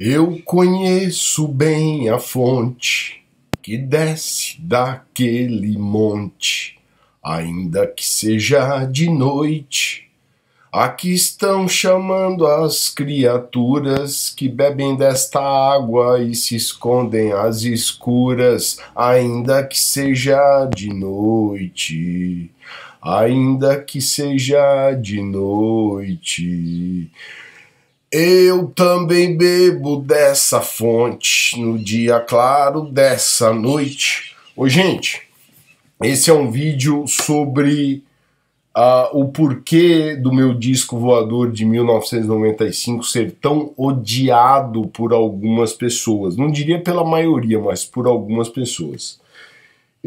Eu conheço bem a fonte que desce daquele monte, ainda que seja de noite. Aqui estão chamando as criaturas que bebem desta água e se escondem às escuras, ainda que seja de noite. Ainda que seja de noite. Eu também bebo dessa fonte no dia claro dessa noite. Ô, gente, esse é um vídeo sobre o porquê do meu disco voador de 1995 ser tão odiado por algumas pessoas. Não diria pela maioria, mas por algumas pessoas.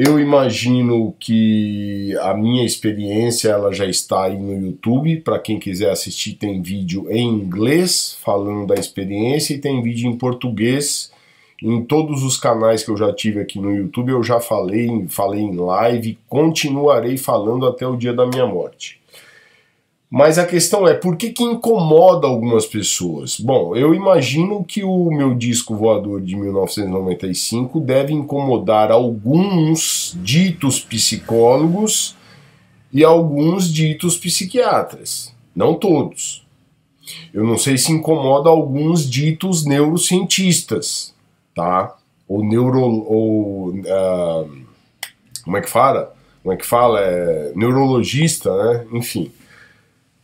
Eu imagino que a minha experiência ela já está aí no YouTube. Para quem quiser assistir, tem vídeo em inglês falando da experiência e tem vídeo em português. Em todos os canais que eu já tive aqui no YouTube eu já falei em live, continuarei falando até o dia da minha morte. Mas a questão é, por que incomoda algumas pessoas? Bom, eu imagino que o meu disco voador de 1995 deve incomodar alguns ditos psicólogos e alguns ditos psiquiatras. Não todos. Eu não sei se incomoda alguns ditos neurocientistas, tá? Ou como é que fala? Neurologista, né? Enfim.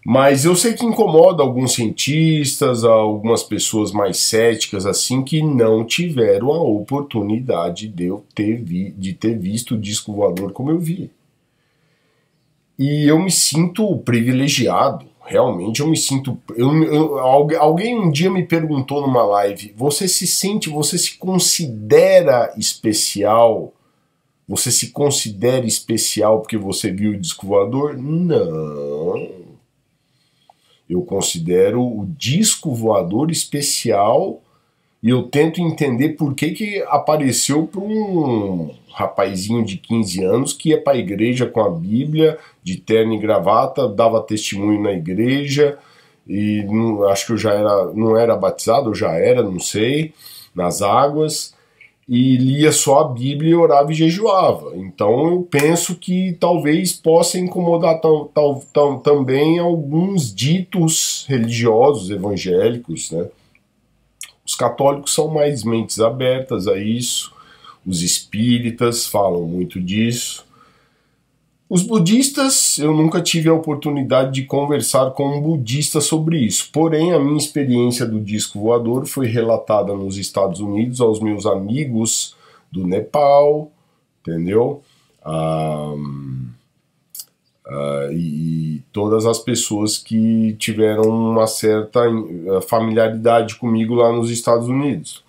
Mas eu sei que incomoda alguns cientistas, algumas pessoas mais céticas, assim, que não tiveram a oportunidade de ter visto o disco voador como eu vi. E eu me sinto privilegiado, realmente eu me sinto... alguém um dia me perguntou numa live, você se considera especial? Você se considera especial porque você viu o disco voador? Não... Eu considero o disco voador especial e eu tento entender por que apareceu para um rapazinho de 15 anos que ia para a igreja com a Bíblia, de terno e gravata, dava testemunho na igreja e acho que eu não era batizado, eu já era, não sei, nas águas, e lia só a Bíblia e orava e jejuava. Então eu penso que talvez possa incomodar também alguns ditos religiosos evangélicos, né? Os católicos são mais mentes abertas a isso, os espíritas falam muito disso. Os budistas, eu nunca tive a oportunidade de conversar com um budista sobre isso, porém a minha experiência do disco voador foi relatada nos Estados Unidos aos meus amigos do Nepal, entendeu? E todas as pessoas que tiveram uma certa familiaridade comigo lá nos Estados Unidos.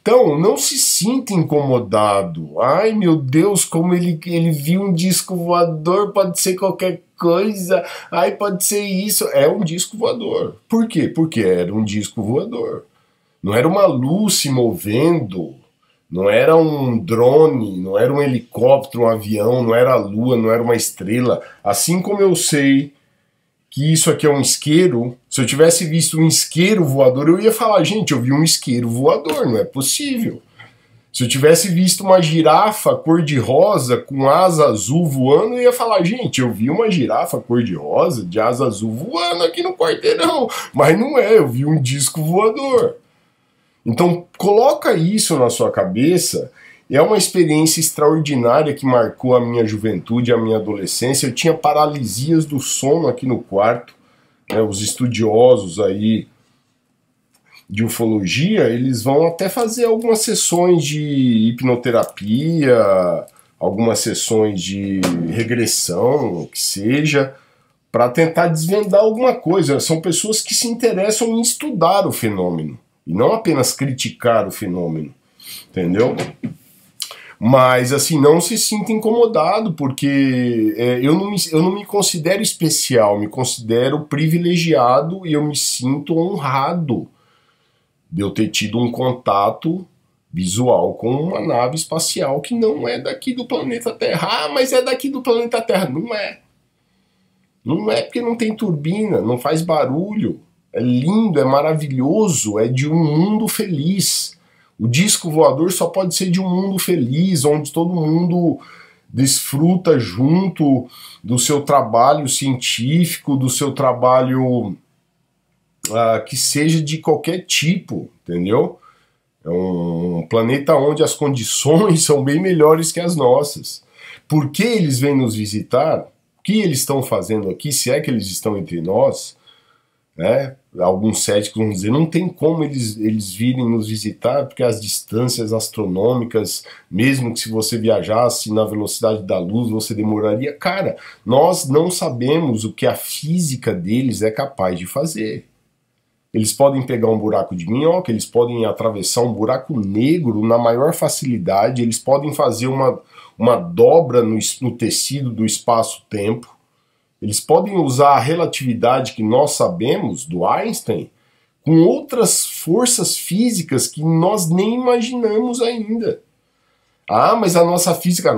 Então, não se sinta incomodado. Ai, meu Deus, como ele viu um disco voador, pode ser qualquer coisa. Ai, pode ser isso. É um disco voador. Por quê? Porque era um disco voador. Não era uma luz se movendo, não era um drone, não era um helicóptero, um avião, não era a lua, não era uma estrela. Assim como eu sei que isso aqui é um isqueiro, se eu tivesse visto um isqueiro voador, eu ia falar, gente, eu vi um isqueiro voador, não é possível. Se eu tivesse visto uma girafa cor-de-rosa com asa azul voando, eu ia falar, gente, eu vi uma girafa cor-de-rosa de asa azul voando aqui no quarteirão, mas não é, eu vi um disco voador. Então, coloca isso na sua cabeça. É uma experiência extraordinária que marcou a minha juventude, a minha adolescência. Eu tinha paralisias do sono aqui no quarto, né? Os estudiosos aí de ufologia, eles vão até fazer algumas sessões de hipnoterapia, algumas sessões de regressão, o que seja, para tentar desvendar alguma coisa. São pessoas que se interessam em estudar o fenômeno, e não apenas criticar o fenômeno, entendeu? Mas, assim, não se sinta incomodado, porque eu não me considero especial, me considero privilegiado e eu me sinto honrado de eu ter tido um contato visual com uma nave espacial que não é daqui do planeta Terra. Ah, mas é daqui do planeta Terra. Não é. Não é porque não tem turbina, não faz barulho. É lindo, é maravilhoso, é de um mundo feliz. O disco voador só pode ser de um mundo feliz, onde todo mundo desfruta junto do seu trabalho científico, do seu trabalho que seja de qualquer tipo, entendeu? É um planeta onde as condições são bem melhores que as nossas. Por que eles vêm nos visitar? O que eles estão fazendo aqui? Se é que eles estão entre nós, né? Alguns céticos vão dizer, não tem como eles virem nos visitar, porque as distâncias astronômicas, mesmo que se você viajasse na velocidade da luz, você demoraria. Cara, nós não sabemos o que a física deles é capaz de fazer. Eles podem pegar um buraco de minhoca, eles podem atravessar um buraco negro na maior facilidade, eles podem fazer uma dobra no tecido do espaço-tempo, eles podem usar a relatividade que nós sabemos, do Einstein, com outras forças físicas que nós nem imaginamos ainda. Ah, mas a nossa física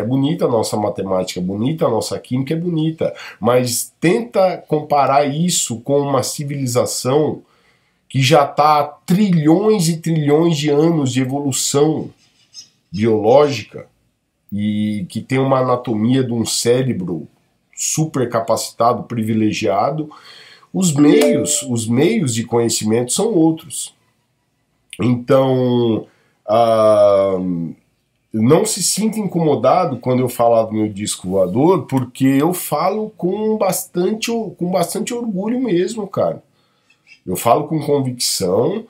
é bonita, a nossa matemática é bonita, a nossa química é bonita, mas tenta comparar isso com uma civilização que já está há trilhões e trilhões de anos de evolução biológica e que tem uma anatomia de um cérebro super capacitado, privilegiado. Os meios de conhecimento são outros. Então, não se sinta incomodado quando eu falar do meu disco voador, porque eu falo com bastante orgulho mesmo, cara. Eu falo com convicção,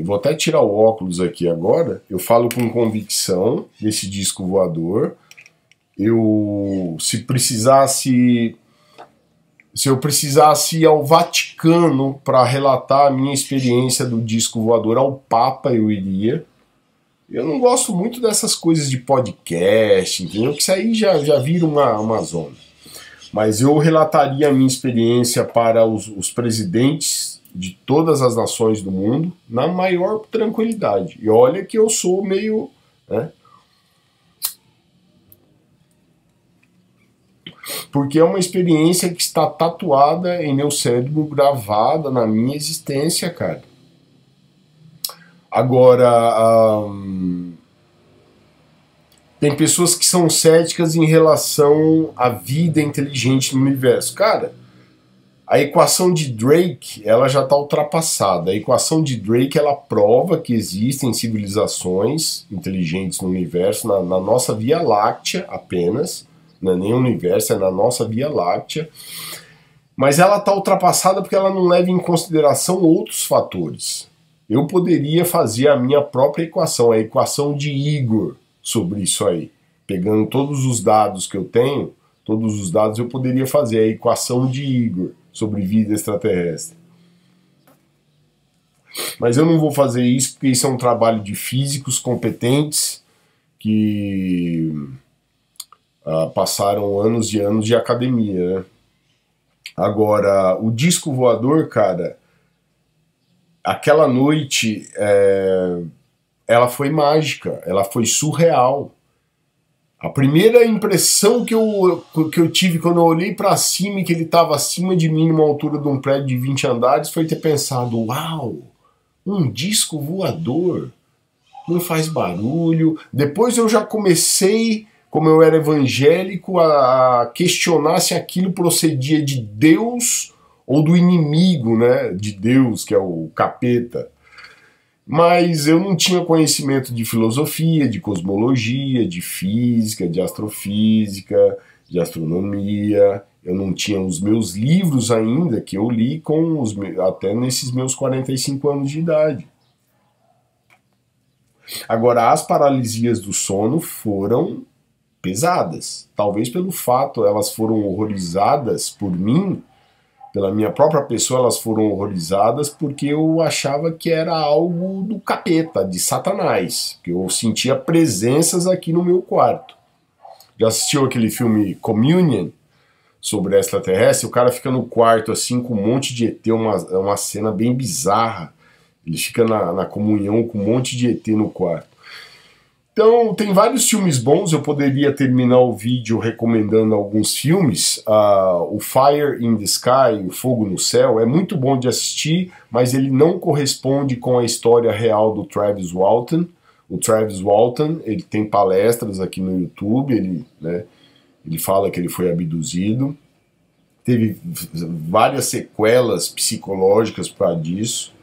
vou até tirar o óculos aqui agora, eu falo com convicção desse disco voador. Se eu precisasse ir ao Vaticano para relatar a minha experiência do disco voador ao Papa, eu iria. Eu não gosto muito dessas coisas de podcast, entendeu? Que isso aí já vira uma zona. Mas eu relataria a minha experiência para os presidentes de todas as nações do mundo na maior tranquilidade. E olha que eu sou meio... né? Porque é uma experiência que está tatuada em meu cérebro, gravada na minha existência, cara. Agora, tem pessoas que são céticas em relação à vida inteligente no universo. Cara, a equação de Drake, ela já está ultrapassada. A equação de Drake, ela prova que existem civilizações inteligentes no universo, na nossa Via Láctea apenas, não é nem o universo, é na nossa Via Láctea. Mas ela está ultrapassada porque ela não leva em consideração outros fatores. Eu poderia fazer a minha própria equação, a equação de Igor, sobre isso aí. Pegando todos os dados que eu tenho, todos os dados eu poderia fazer a equação de Igor sobre vida extraterrestre. Mas eu não vou fazer isso porque isso é um trabalho de físicos competentes que passaram anos e anos de academia, né? Agora, o disco voador, cara, aquela noite, ela foi mágica, ela foi surreal. A primeira impressão que eu tive quando eu olhei para cima e que ele estava acima de mim, numa altura de um prédio de 20 andares, foi ter pensado, uau, um disco voador, não faz barulho. Depois eu já comecei, como eu era evangélico, a questionar se aquilo procedia de Deus ou do inimigo, né, de Deus, que é o capeta. Mas eu não tinha conhecimento de filosofia, de cosmologia, de física, de astrofísica, de astronomia. Eu não tinha os meus livros ainda, que eu li até nesses meus 45 anos de idade. Agora, as paralisias do sono foram pesadas. Talvez pelo fato, elas foram horrorizadas por mim, pela minha própria pessoa, elas foram horrorizadas porque eu achava que era algo do capeta, de Satanás, que eu sentia presenças aqui no meu quarto. Já assistiu aquele filme Communion, sobre extraterrestre? O cara fica no quarto assim com um monte de ET, uma cena bem bizarra. Ele fica na comunhão com um monte de ET no quarto. Então, tem vários filmes bons, eu poderia terminar o vídeo recomendando alguns filmes. O Fire in the Sky, o Fogo no Céu, é muito bom de assistir, mas ele não corresponde com a história real do Travis Walton. O Travis Walton, ele tem palestras aqui no YouTube, ele fala que ele foi abduzido. Teve várias sequelas psicológicas por causa disso.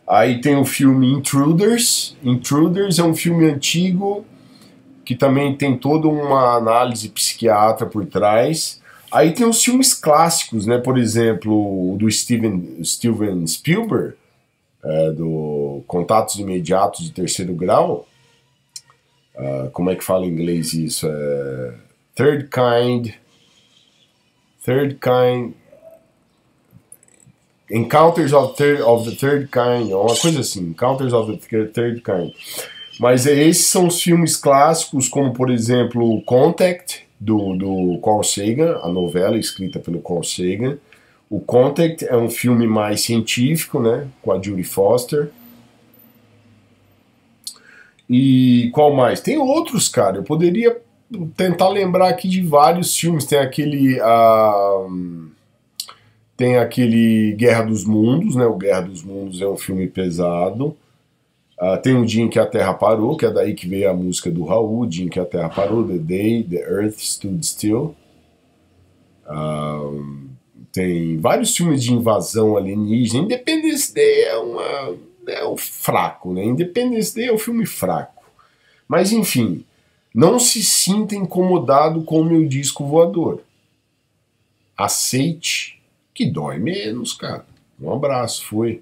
Aí tem o filme Intruders. Intruders é um filme antigo que também tem toda uma análise psiquiatra por trás. Aí tem os filmes clássicos, né? Por exemplo, o do Steven Spielberg, do Contatos Imediatos de Terceiro Grau. Como é que fala em inglês isso? Third Kind... Encounters of the Third Kind, uma coisa assim, Encounters of the Third Kind. Mas esses são os filmes clássicos, como por exemplo Contact, do Carl Sagan, a novela escrita pelo Carl Sagan. O Contact é um filme mais científico, né, com a Judy Foster. E qual mais? Tem outros, cara, eu poderia tentar lembrar aqui de vários filmes. Tem aquele Guerra dos Mundos, né? O Guerra dos Mundos é um filme pesado. Tem o Dia em que a Terra Parou, que é daí que veio a música do Raul, o Dia em que a Terra Parou, The Day the Earth Stood Still. Tem vários filmes de invasão alienígena. Independence Day é um fraco, né? Independence Day é um filme fraco. Mas enfim, não se sinta incomodado com o meu disco voador. Aceite que dói menos, cara. Um abraço, fui.